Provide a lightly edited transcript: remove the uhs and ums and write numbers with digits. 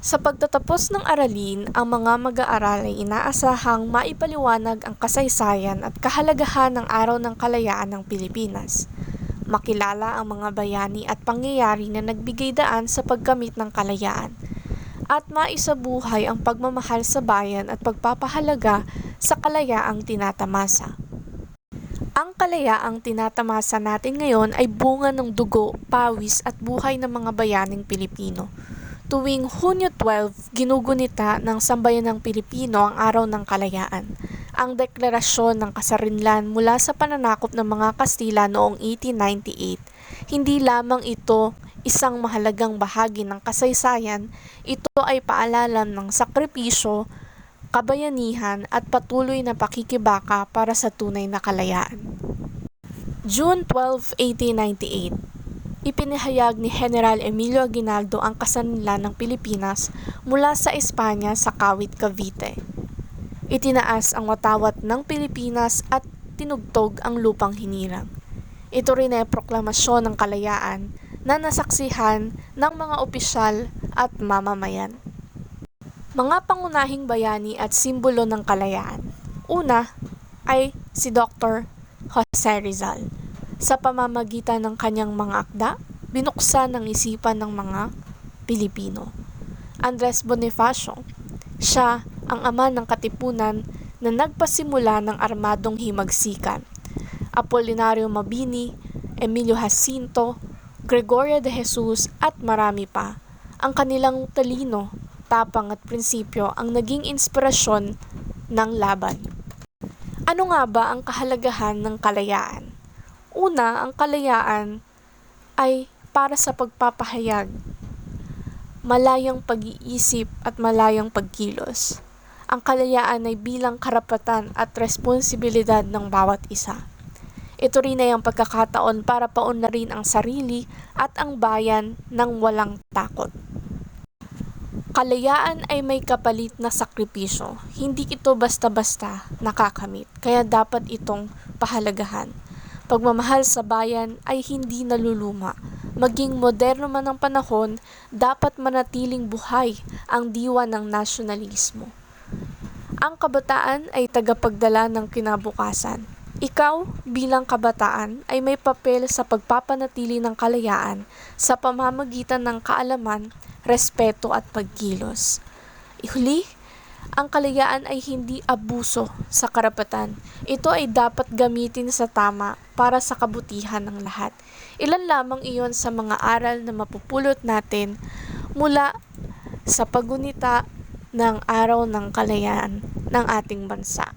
Sa pagtatapos ng aralin, ang mga mag-aaral ay inaasahang maipaliwanag ang kasaysayan at kahalagahan ng Araw ng Kalayaan ng Pilipinas. Makilala ang mga bayani at pangyayari na nagbigay daan sa pagkamit ng kalayaan. At maisabuhay ang pagmamahal sa bayan at pagpapahalaga sa kalayaang tinatamasa. Ang kalayaang tinatamasa natin ngayon ay bunga ng dugo, pawis at buhay ng mga bayaning Pilipino. Tuwing Hunyo 12, ginugunita ng sambayanang Pilipino ang Araw ng Kalayaan, ang deklarasyon ng kasarinlan mula sa pananakop ng mga Kastila noong 1898. Hindi lamang ito isang mahalagang bahagi ng kasaysayan, ito ay paalala ng sakripisyo, kabayanihan at patuloy na pakikibaka para sa tunay na kalayaan. June 12, 1898. Ipinahayag ni General Emilio Aguinaldo ang kasarinlan ng Pilipinas mula sa Espanya sa Kawit, Cavite. Itinaas ang watawat ng Pilipinas at tinugtog ang lupang hinirang. Ito rin ay proklamasyon ng kalayaan na nasaksihan ng mga opisyal at mamamayan. Mga pangunahing bayani at simbolo ng kalayaan. Una ay si Dr. Jose Rizal. Sa pamamagitan ng kanyang mga akda, binuksan ang isipan ng mga Pilipino. Andres Bonifacio, siya ang ama ng katipunan na nagpasimula ng armadong himagsikan. Apolinario Mabini, Emilio Jacinto, Gregorio de Jesus at marami pa. Ang kanilang talino, tapang at prinsipyo ang naging inspirasyon ng laban. Ano nga ba ang kahalagahan ng kalayaan? Una, ang kalayaan ay para sa pagpapahayag, malayang pag-iisip at malayang pagkilos. Ang kalayaan ay bilang karapatan at responsibilidad ng bawat isa. Ito rin ay ang pagkakataon para paunlarin ang sarili at ang bayan ng walang takot. Kalayaan ay may kapalit na sakripisyo. Hindi ito basta-basta nakakamit, kaya dapat itong pahalagahan. Pagmamahal sa bayan ay hindi naluluma. Maging moderno man ang panahon, dapat manatiling buhay ang diwa ng nasyonalismo. Ang kabataan ay tagapagdala ng kinabukasan. Ikaw, bilang kabataan, ay may papel sa pagpapanatili ng kalayaan sa pamamagitan ng kaalaman, respeto at pagkilos. Ihuli, ang kalayaan ay hindi abuso sa karapatan. Ito ay dapat gamitin sa tama para sa kabutihan ng lahat. Ilan lamang iyon sa mga aral na mapupulot natin mula sa paggunita ng Araw ng Kalayaan ng ating bansa.